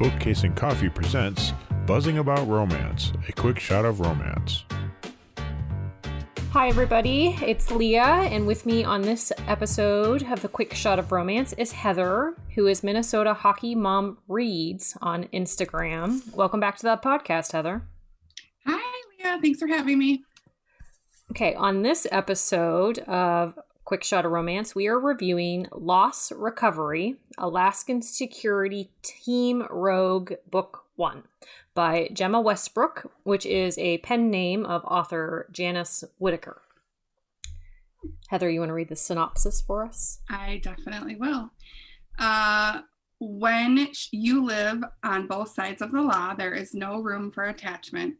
Bookcase and Coffee presents Buzzing About Romance, a quick shot of romance. Hi everybody, it's Leah, and with me on this episode of the Quick Shot of Romance is Heather, who is Minnesota Hockey Mom Reads on Instagram. Welcome back to the podcast, Heather. Hi Leah, thanks for having me. Okay, on this episode of Quick Shot of Romance, we are reviewing Loss Recovery, Alaskan Security-Team Rogue Book 1 by Jemma Westbrook, which is a pen name of author Janice Whiteaker. Heather, you want to read the synopsis for us? I definitely will. When you live on both sides of the law, there is no room for attachment.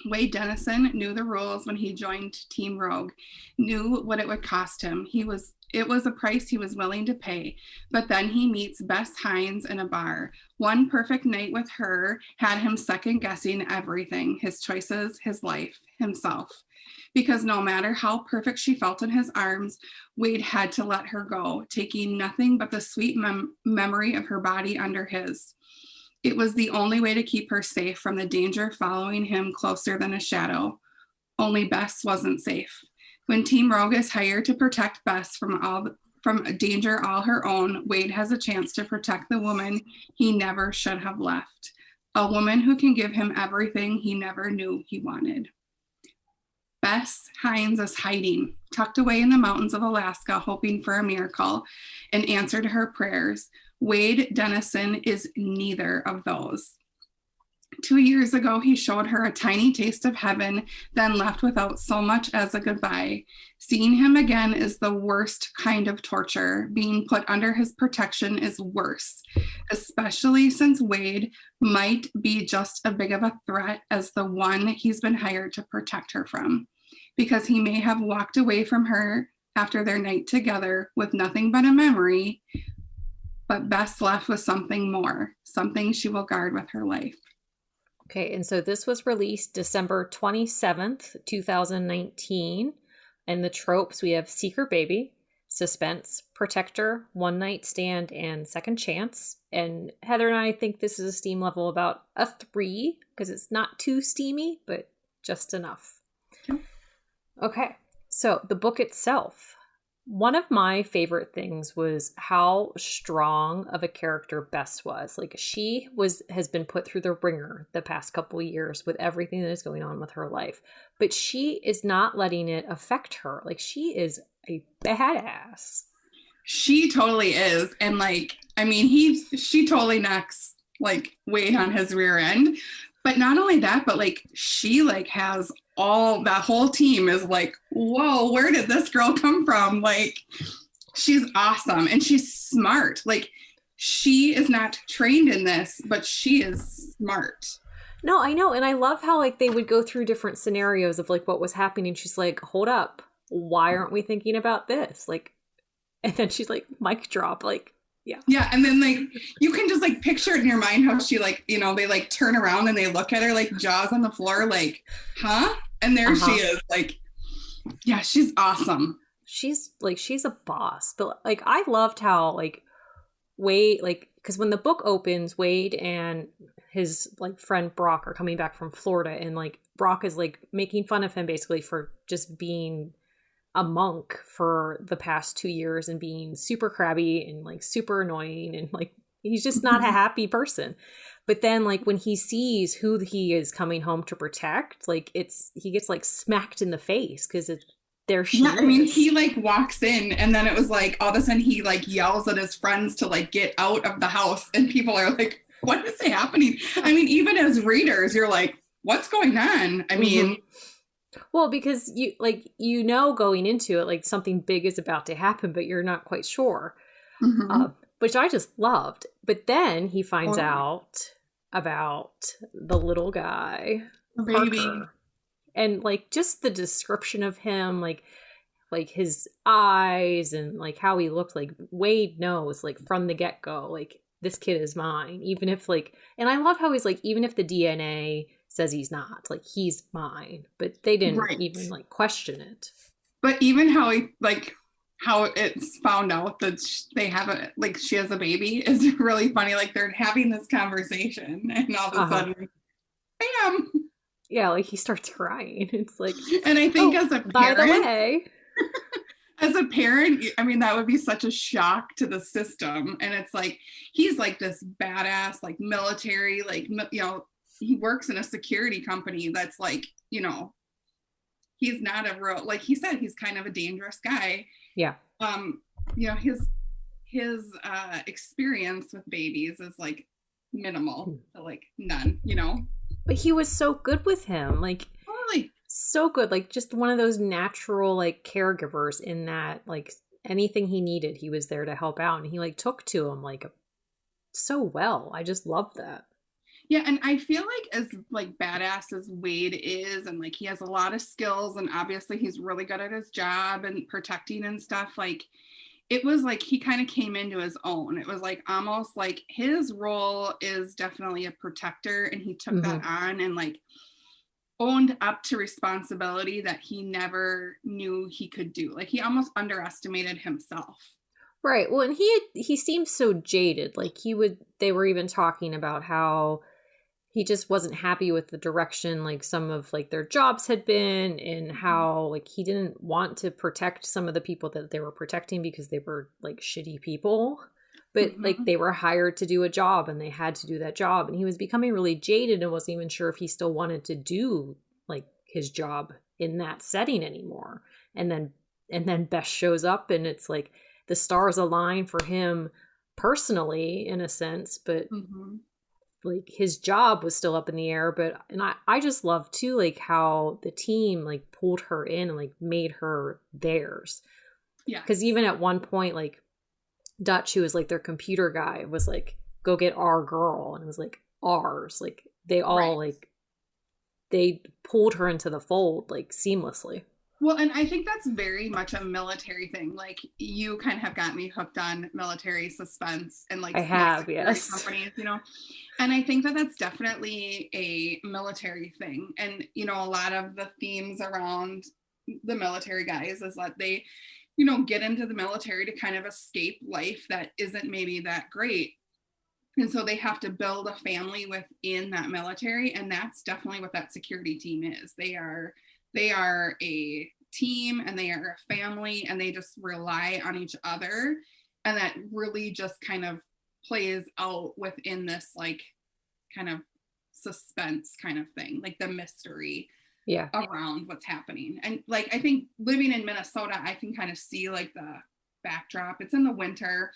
Wade Denison knew the rules when he joined Team Rogue, knew what it would cost him. It was a price he was willing to pay. But then he meets Bess Hines in a bar. One perfect night with her had him second guessing everything, his choices, his life, himself. Because no matter how perfect she felt in his arms, Wade had to let her go, taking nothing but the sweet memory of her body under his. It was the only way to keep her safe from the danger following him closer than a shadow. Only Bess wasn't safe. When Team Rogue is hired to protect Bess from a danger all her own, Wade has a chance to protect the woman he never should have left. A woman who can give him everything he never knew he wanted. Bess Hines is hiding, tucked away in the mountains of Alaska, hoping for a miracle, an answer to her prayers. Wade Denison is neither of those. 2 years ago, he showed her a tiny taste of heaven, then left without so much as a goodbye. Seeing him again is the worst kind of torture. Being put under his protection is worse, especially since Wade might be just as big of a threat as the one he's been hired to protect her from, because he may have walked away from her after their night together with nothing but a memory, but Bess left with something more, something she will guard with her life. Okay, and so this was released December 27th, 2019. And the tropes, we have secret baby, suspense, protector, one night stand, and second chance. And Heather and I think this is a steam level about a 3, because it's not too steamy, but just enough. Okay, so the book itself. One of my favorite things was how strong of a character Bess was. Like, has been put through the ringer the past couple of years with everything that is going on with her life. But she is not letting it affect her. Like, she is a badass. She totally is. And she totally knocks Wade on his rear end. But not only that, but she has that whole team is whoa, where did this girl come from? She's awesome and she's smart. She is not trained in this, but she is smart. No, I know. And I love how they would go through different scenarios of what was happening. She's like, hold up, why aren't we thinking about this? And then she's like, mic drop, yeah. Yeah, and then you can just picture it in your mind how she they turn around and they look at her jaws on the floor huh? And there she is yeah, she's awesome. She's a boss. But I loved how Wade because when the book opens, Wade and his friend Brock are coming back from Florida, and Brock is making fun of him basically for just being a monk for the past 2 years and being super crabby and super annoying, and he's just not a happy person. But then when he sees who he is coming home to protect, he gets smacked in the face because there she is. I mean, he walks in and then it was all of a sudden he yells at his friends to get out of the house, and people are what is happening? I mean, even as readers, you're what's going on? I mean, well, because you going into it, something big is about to happen, but you're not quite sure, which I just loved. But then he finds out about the little guy, baby, Parker. And just the description of him, his eyes and how he looked. Wade knows from the get-go, this kid is mine, even if and I love how he's even if the DNA says he's not, he's mine, but they didn't even question it. But even how he how it's found out that they have a, like, she has a baby is really funny. Like, they're having this conversation and all of a sudden, bam. Yeah, like he starts crying. It's like, And I think oh, as a by the parent, way, as a parent, I mean, that would be such a shock to the system. And it's like, he's like this badass, like military, like, you know, he works in a security company that's like, you know, he's not a real, like he said, he's kind of a dangerous guy. yeah. You know, his experience with babies is like minimal, like none, you know. But he was so good with him. Like, Totally. so good. Like, just one of those natural, like, caregivers in that, like, anything he needed, he was there to help out. And he, like, took to him, like, so well. I just love that. Yeah, and I feel like as like badass as Wade is, and like he has a lot of skills, and obviously he's really good at his job and protecting and stuff, like it was like he kind of came into his own. It was like almost like his role is definitely a protector, and he took that on and like owned up to responsibility that he never knew he could do. Like he almost underestimated himself. Right. Well, and he seemed so jaded. Like they were even talking about how he just wasn't happy with the direction like some of like their jobs had been, and how like he didn't want to protect some of the people that they were protecting because they were like shitty people, but like they were hired to do a job and they had to do that job, and he was becoming really jaded and wasn't even sure if he still wanted to do like his job in that setting anymore. And then Bess shows up, and it's like the stars align for him personally in a sense, but like his job was still up in the air. But and I just love too like how the team like pulled her in and like made her theirs. Yeah. Because even at one point, like Dutch, who was like their computer guy, was like, go get our girl, and it was like ours. Like they all like they pulled her into the fold like seamlessly. Well, and I think that's very much a military thing. Like you kind of have got me hooked on military suspense and like I have, yes, companies, you know. And I think that that's definitely a military thing. And you know, a lot of the themes around the military guys is that they, you know, get into the military to kind of escape life that isn't maybe that great. And so they have to build a family within that military, and that's definitely what that security team is. They are a team, and they are a family, and they just rely on each other. And that really just kind of plays out within this like kind of suspense kind of thing, like the mystery around what's happening. And like I think living in Minnesota, I can kind of see like the backdrop. It's in the winter,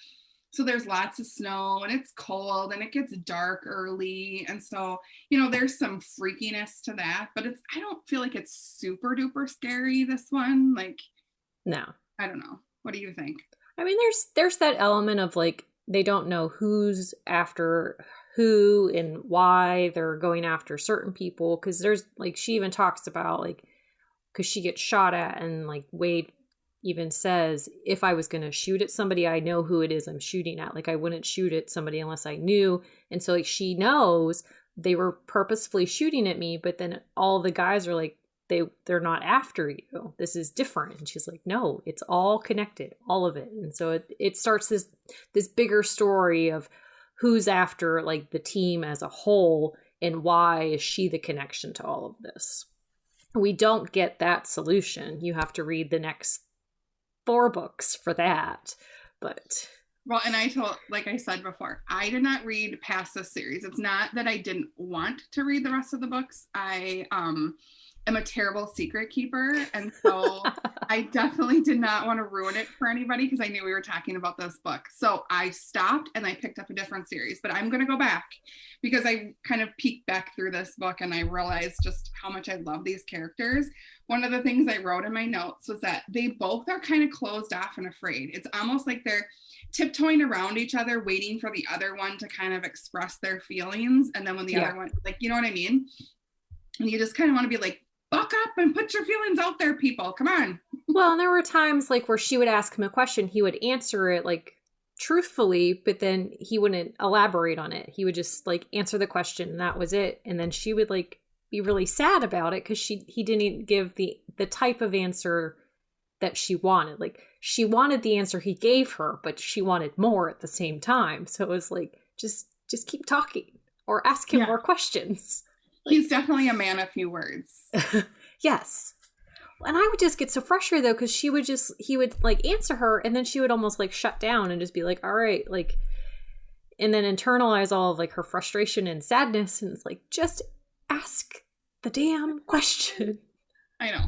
so there's lots of snow, and it's cold, and it gets dark early. And so, you know, there's some freakiness to that, but I don't feel like it's super duper scary, this one. Like, no, I don't know. What do you think? I mean, there's that element of like, they don't know who's after who and why they're going after certain people. Cause there's like, she even talks about like, cause she gets shot at, and like Wade even says, if I was going to shoot at somebody, I know who it is I'm shooting at. Like I wouldn't shoot at somebody unless I knew. And so like she knows they were purposefully shooting at me, but then all the guys are like, they're not after you. This is different. And she's like, no, it's all connected, all of it. And so it starts this bigger story of who's after like the team as a whole, and why is she the connection to all of this. We don't get that solution. You have to read the next 4 books for that. But well, and like I said before, I did not read past this series. It's not that I didn't want to read the rest of the books. I am a terrible secret keeper, and so I definitely did not want to ruin it for anybody, because I knew we were talking about this book. So I stopped and I picked up a different series. But I'm going to go back, because I kind of peeked back through this book and I realized just how much I love these characters. One of the things I wrote in my notes was that they both are kind of closed off and afraid. It's almost like they're tiptoeing around each other, waiting for the other one to kind of express their feelings. And then when the other one, like, you know what I mean? And you just kind of want to be like, buck up and put your feelings out there, people. Come on. Well, and there were times like where she would ask him a question, he would answer it like truthfully, but then he wouldn't elaborate on it. He would just like answer the question, and that was it. And then she would like be really sad about it, because he didn't give the type of answer that she wanted. Like, she wanted the answer he gave her, but she wanted more at the same time. So it was like, just keep talking or ask him more questions. He's definitely a man of few words. Yes. And I would just get so frustrated though, because he would like answer her and then she would almost like shut down and just be like, all right, like, and then internalize all of like her frustration and sadness. And it's like, just ask the damn question. I know.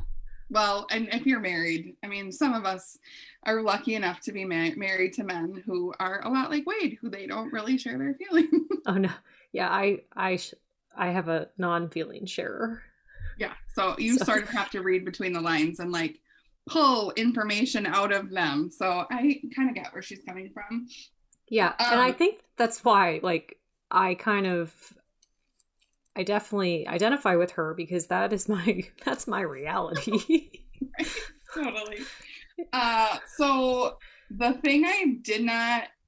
Well, and if you're married, I mean, some of us are lucky enough to be married to men who are a lot like Wade, who they don't really share their feelings. Oh no. Yeah. I have a non-feeling sharer. Yeah. So you sort of have to read between the lines and like pull information out of them. So I kind of get where she's coming from. Yeah. And I think that's why, like, I definitely identify with her because that's my reality. Right? Totally. So the thing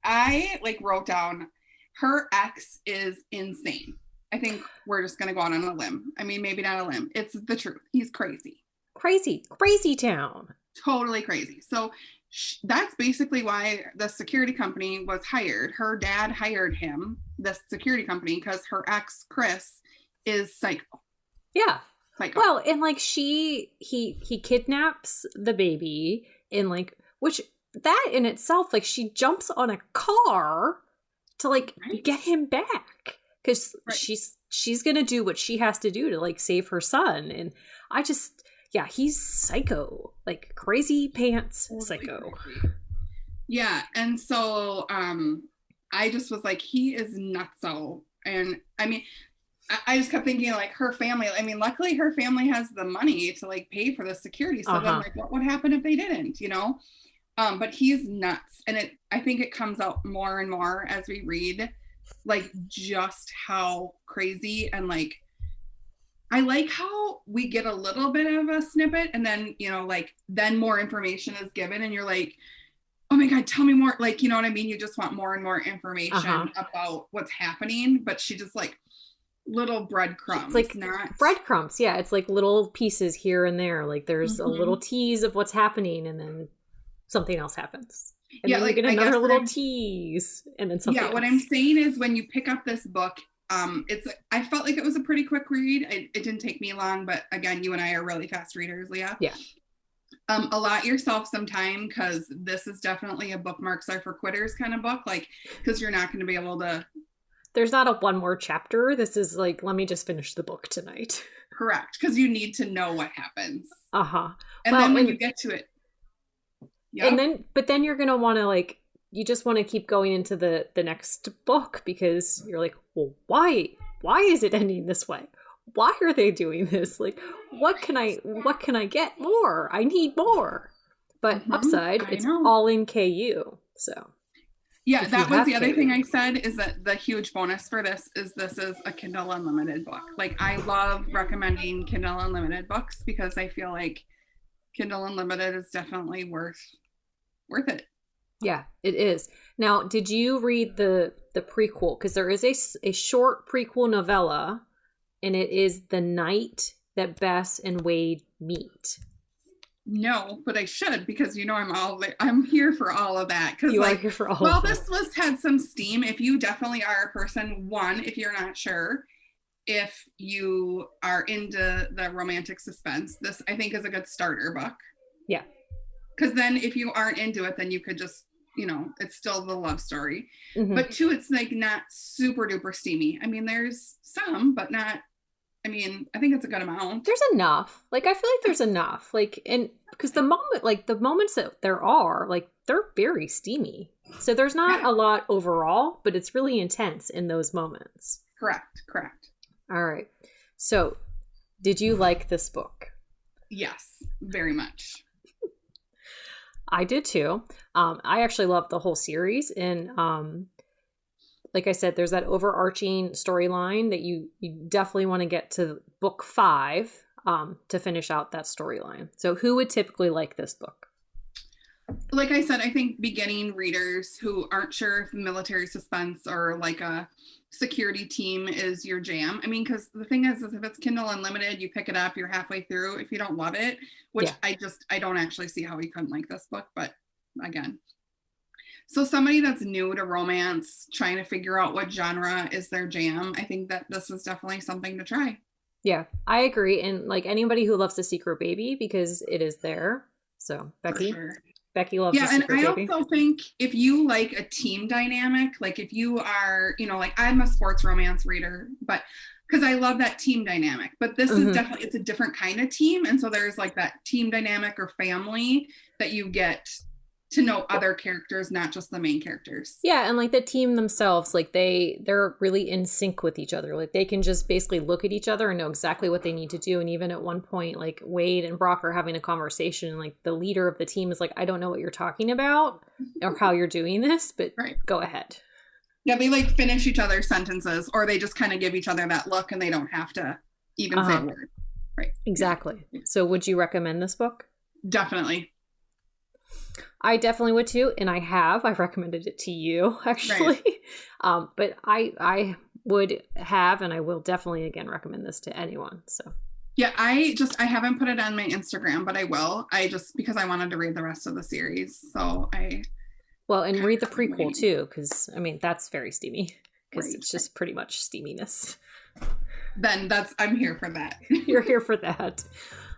I like wrote down, her ex is insane. I think we're just going to go out on a limb. I mean, maybe not a limb. It's the truth. He's crazy. Crazy town. Totally crazy. So that's basically why the security company was hired. Her dad hired him, the security company, because her ex, Chris, is psycho. Yeah. Psycho. Well, and like he kidnaps the baby and like, which that in itself, like she jumps on a car to like get him back. Because she's going to do what she has to do to like save her son. And I just, he's psycho, like crazy pants psycho. Crazy. Yeah. And so I just was like, he is nutso. And I mean, I just kept thinking like her family, I mean, luckily her family has the money to like pay for the security. So then like, what would happen if they didn't, you know? But he's nuts. And I think it comes out more and more as we read, like just how crazy. And like I like how we get a little bit of a snippet and then, you know, like then more information is given and you're like, oh my God, tell me more. Like, you know what I mean? You just want more and more information about what's happening, but she just like little breadcrumbs. It's like breadcrumbs. Yeah. It's like little pieces here and there. Like there's a little tease of what's happening and then something else happens. And then like you get another little tease and then something else. What I'm saying is when you pick up this book, I felt like it was a pretty quick read. It didn't take me long, but again, you and I are really fast readers, Leah. Yeah. Allot yourself some time because this is definitely a bookmarks are for quitters kind of book, like because you're not going to be able to. There's not a one more chapter. This is like, let me just finish the book tonight. Correct, because you need to know what happens. And then when you get to it. Yep. But then you're going to want to like, you just want to keep going into the next book because you're like, well, why is it ending this way? Why are they doing this? Like, what can I get more? I need more. But upside, it's all in KU. So yeah, that was the other thing I said is that the huge bonus for this is a Kindle Unlimited book. Like I love recommending Kindle Unlimited books because I feel like Kindle Unlimited is definitely worth it. Yeah, it is. Now, did you read the prequel? Because there is a short prequel novella, and it is the night that Bess and Wade meet. No, but I should because you know I'm here for all of that. You are here for all. Well, this had some steam. If you definitely are a person, if you're not sure. If you are into the romantic suspense, this I think is a good starter book. Yeah. Because then if you aren't into it, then you could just, you know, it's still the love story. But two, it's like not super duper steamy. I mean, there's some, but not, I mean, I think it's a good amount. There's enough. Like, I feel like there's enough. Like, and because the moments that there are, like, they're very steamy. So there's not a lot overall, but it's really intense in those moments. Correct. All right. So, did you like this book? Yes, very much. I did too. I actually loved the whole series. And like I said, there's that overarching storyline that you definitely want to get to book 5 to finish out that storyline. So who would typically like this book? Like I said, I think beginning readers who aren't sure if military suspense or like a security team is your jam. I mean, because the thing is if it's Kindle Unlimited, you pick it up, you're halfway through. If you don't love it, which I don't actually see how you couldn't like this book, but again. So somebody that's new to romance, trying to figure out what genre is their jam, I think that this is definitely something to try. Yeah, I agree. And like anybody who loves The Secret Baby, because it is there. So Becky, Becky loves The Secret Baby. And I also think if you like a team dynamic, like if you are, like I'm a sports romance reader, but because I love that team dynamic, but this is definitely, it's a different kind of team. And so there's like that team dynamic or family that you get to know other characters, not just the main characters. Yeah, and like the team themselves, like they're really in sync with each other. Like they can just basically look at each other and know exactly what they need to do. And even at one point, like Wade and Brock are having a conversation, and like the leader of the team is like, I don't know what you're talking about or how you're doing this, but go ahead. Yeah, they like finish each other's sentences, or they just kind of give each other that look and they don't have to even say a word. Right. Exactly. So would you recommend this book? Definitely. I definitely would too, and I recommended it to you actually. Right. But I would have, and I will definitely again recommend this to anyone. So yeah, I haven't put it on my Instagram, but I will. Because I wanted to read the rest of the series, so and read the prequel too, because I mean that's very steamy, because it's just pretty much steaminess. Then I'm here for that. You're here for that.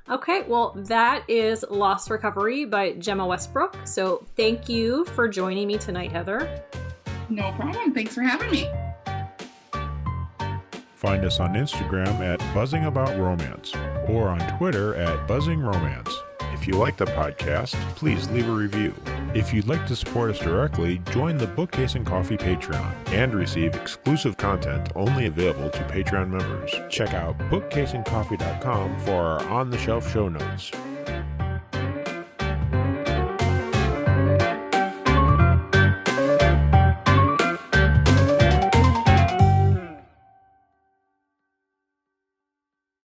Okay, well, that is Lost Recovery by Jemma Westbrook. So thank you for joining me tonight, Heather. No problem. Thanks for having me. Find us on Instagram at BuzzingAboutRomance or on Twitter at BuzzingRomance. If you like the podcast, please leave a review. If you'd like to support us directly, join the Bookcase and Coffee Patreon and receive exclusive content only available to Patreon members. Check out bookcaseandcoffee.com for our on-the-shelf show notes.